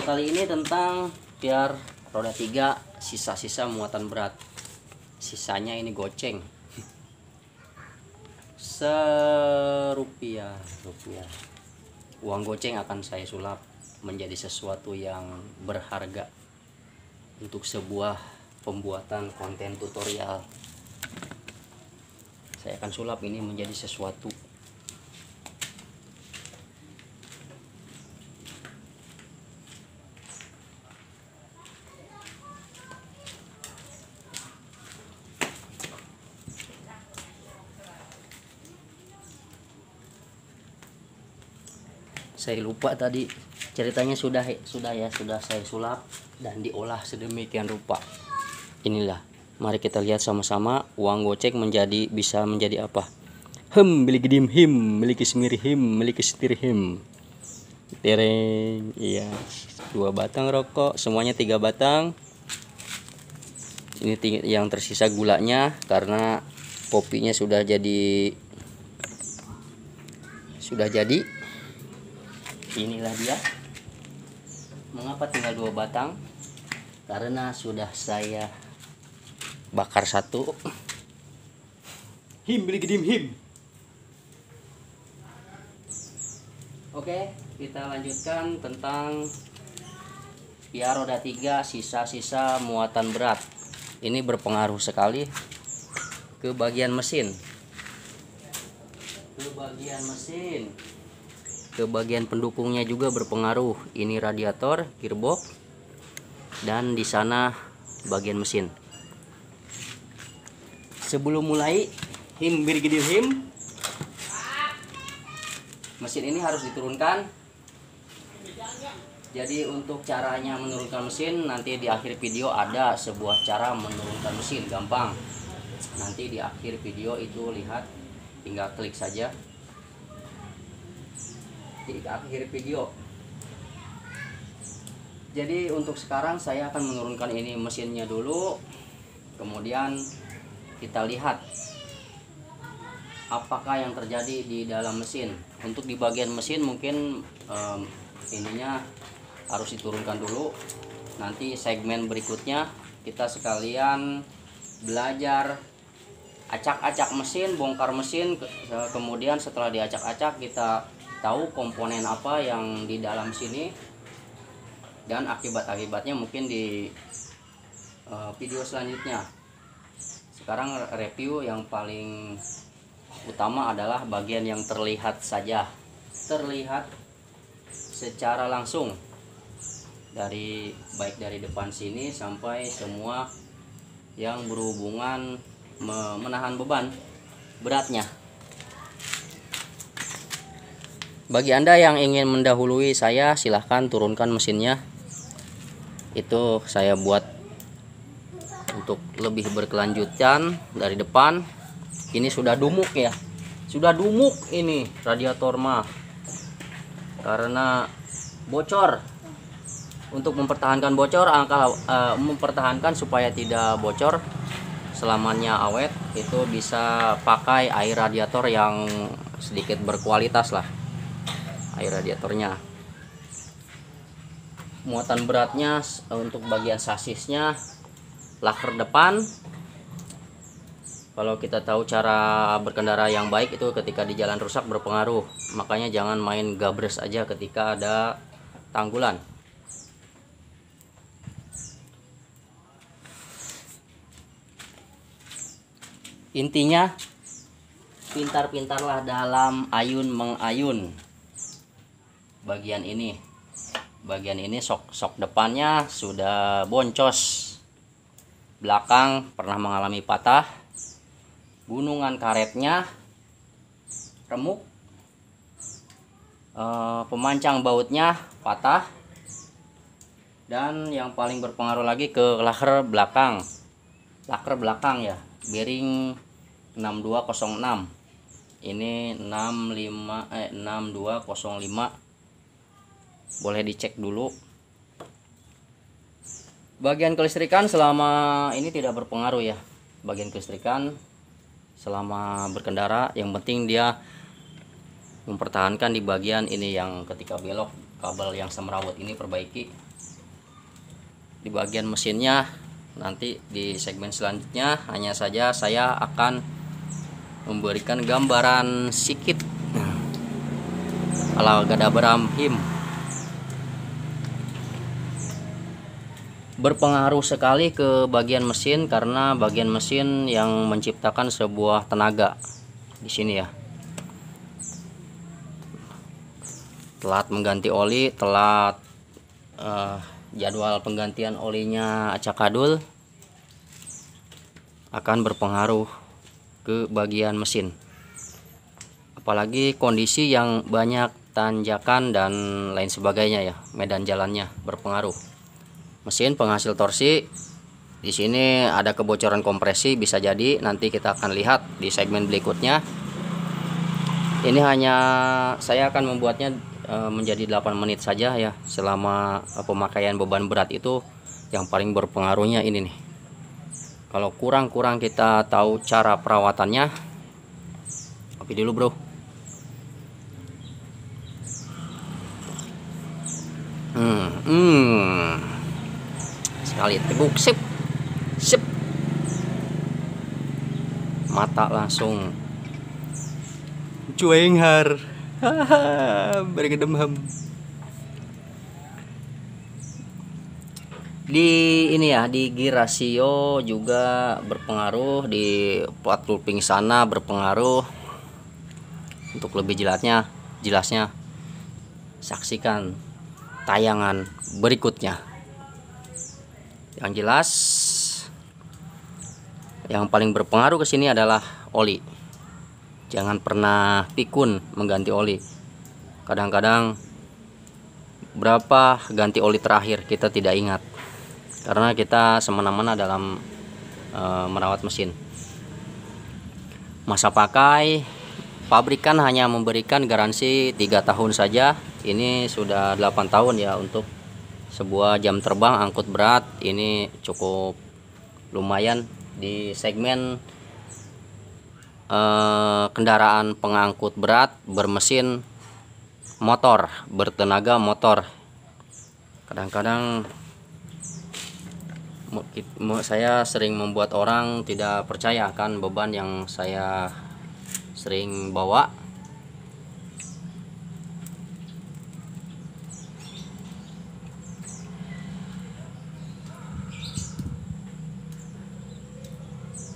kali ini tentang biar roda 3 sisa-sisa muatan berat. Sisanya ini goceng. Serupiah. Uang goceng akan saya sulap menjadi sesuatu yang berharga untuk sebuah pembuatan konten tutorial. Saya akan sulap ini menjadi sesuatu. Saya lupa tadi ceritanya sudah saya sulap dan diolah sedemikian rupa. Inilah, mari kita lihat sama-sama uang goceng bisa menjadi apa. Miliki dimhim, miliki semirhim, miliki setirhim. Tereng, iya. 2 batang rokok, semuanya 3 batang. Ini yang tersisa gulanya karena kopinya sudah jadi. Inilah dia. Mengapa tinggal 2 batang? Karena sudah saya bakar 1. Miliki dimhim. Oke, kita lanjutkan tentang biar roda 3 sisa-sisa muatan berat. Ini berpengaruh sekali ke bagian mesin. Ke bagian pendukungnya juga berpengaruh. Ini radiator, gearbox, dan di sana bagian mesin. Sebelum mulai mesin ini harus diturunkan. Jadi untuk caranya menurunkan mesin, nanti di akhir video ada sebuah cara menurunkan mesin, gampang. Nanti di akhir video itu lihat, tinggal klik saja di akhir video. Jadi untuk sekarang saya akan menurunkan ini mesinnya dulu, kemudian kita lihat apakah yang terjadi di dalam mesin. Untuk di bagian mesin mungkin ininya harus diturunkan dulu. Nanti segmen berikutnya kita sekalian belajar acak-acak mesin, bongkar mesin, kemudian setelah diacak-acak kita tahu komponen apa yang di dalam sini dan akibat-akibatnya mungkin di video selanjutnya. Sekarang review yang paling utama adalah bagian yang terlihat saja, terlihat secara langsung baik dari depan sini sampai semua yang berhubungan menahan beban beratnya. Bagi Anda yang ingin mendahului saya, silahkan turunkan mesinnya. Itu saya buat untuk lebih berkelanjutan dari depan. Ini sudah dumuk ya. Sudah dumuk ini radiator mah. Karena bocor. Untuk mempertahankan mempertahankan supaya tidak bocor, selamanya awet, itu bisa pakai air radiator yang sedikit berkualitas lah. Air radiatornya. Muatan beratnya untuk bagian sasisnya laker depan. Kalau kita tahu cara berkendara yang baik itu ketika di jalan rusak berpengaruh. Makanya jangan main gabres aja ketika ada tanggulan. Intinya pintar-pintarlah dalam ayun mengayun. Bagian ini sok depannya sudah boncos, belakang pernah mengalami patah, gunungan karetnya remuk, pemancang bautnya patah, dan yang paling berpengaruh lagi ke laker belakang ya, bearing 6206. Ini 6205. Boleh dicek dulu. Bagian kelistrikan selama ini tidak berpengaruh ya. Bagian kelistrikan selama berkendara, yang penting dia mempertahankan di bagian ini yang ketika belok kabel yang semrawut ini perbaiki. di bagian mesinnya. Nanti di segmen selanjutnya hanya saja saya akan memberikan gambaran sikit ala Gada Brahim. Berpengaruh sekali ke bagian mesin karena bagian mesin yang menciptakan sebuah tenaga di sini ya. Telat mengganti oli, telat jadwal penggantian olinya acak-adul akan berpengaruh ke bagian mesin. Apalagi kondisi yang banyak tanjakan dan lain sebagainya ya, medan jalannya berpengaruh. Mesin penghasil torsi, di sini ada kebocoran kompresi, bisa jadi nanti kita akan lihat di segmen berikutnya. Ini hanya saya akan membuatnya menjadi 8 menit saja ya. Selama pemakaian beban berat itu yang paling berpengaruhnya ini nih. Kalau kurang kita tahu cara perawatannya. Kopi dulu bro. Sekali teguk, sip mata langsung cuenghar bergedemham. Di ini ya, di gear rasio juga berpengaruh, di plat looping sana berpengaruh. Untuk lebih jelasnya saksikan tayangan berikutnya. Yang jelas yang paling berpengaruh ke sini adalah oli. Jangan pernah pikun mengganti oli. Kadang-kadang berapa ganti oli terakhir kita tidak ingat, karena kita semena-mena dalam merawat mesin. Masa pakai pabrikan hanya memberikan garansi 3 tahun saja. Ini sudah 8 tahun ya untuk sebuah jam terbang angkut berat. Ini cukup lumayan di segmen kendaraan pengangkut berat bermesin motor, bertenaga motor. Kadang-kadang saya sering membuat orang tidak percaya akan beban yang saya sering bawa.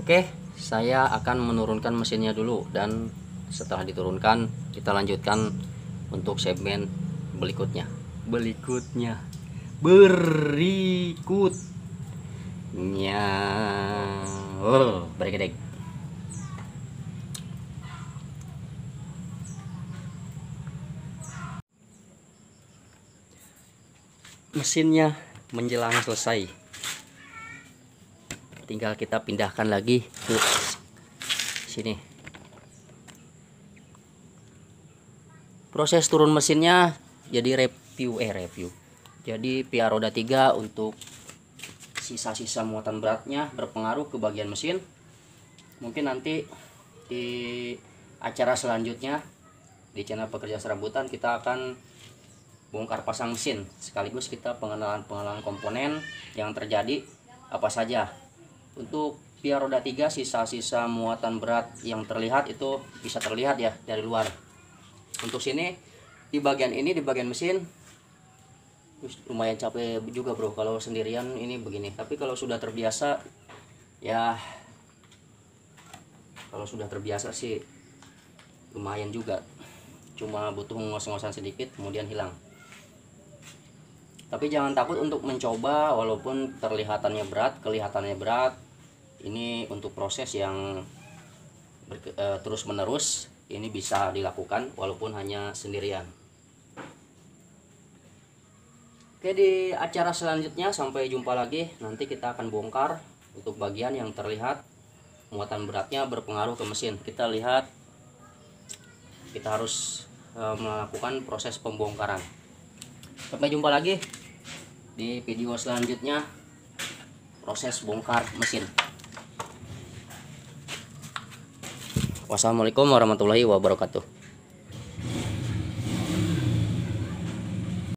Oke, saya akan menurunkan mesinnya dulu, dan setelah diturunkan kita lanjutkan untuk segmen berikutnya. Berikutnya. Oh, bergedeg. Mesinnya menjelang selesai. Tinggal kita pindahkan lagi ke sini. Proses turun mesinnya jadi review. Jadi pihak roda 3 untuk sisa-sisa muatan beratnya berpengaruh ke bagian mesin. Mungkin nanti di acara selanjutnya di channel Pekerja Serabutan kita akan bongkar pasang mesin, sekaligus kita pengenalan komponen yang terjadi apa saja. Untuk pihak roda 3 sisa-sisa muatan berat yang terlihat itu bisa terlihat ya dari luar. Untuk sini di bagian ini, di bagian mesin lumayan capek juga bro kalau sendirian ini begini. Tapi kalau sudah terbiasa ya, kalau sudah terbiasa sih lumayan juga. Cuma butuh ngos-ngosan sedikit kemudian hilang. Tapi jangan takut untuk mencoba, walaupun kelihatannya berat. Ini untuk proses yang terus menerus, ini bisa dilakukan walaupun hanya sendirian. Oke, di acara selanjutnya sampai jumpa lagi. Nanti kita akan bongkar untuk bagian yang terlihat muatan beratnya berpengaruh ke mesin. Kita lihat, kita harus melakukan proses pembongkaran. Sampai jumpa lagi di video selanjutnya, proses bongkar mesin. Wassalamualaikum warahmatullahi wabarakatuh.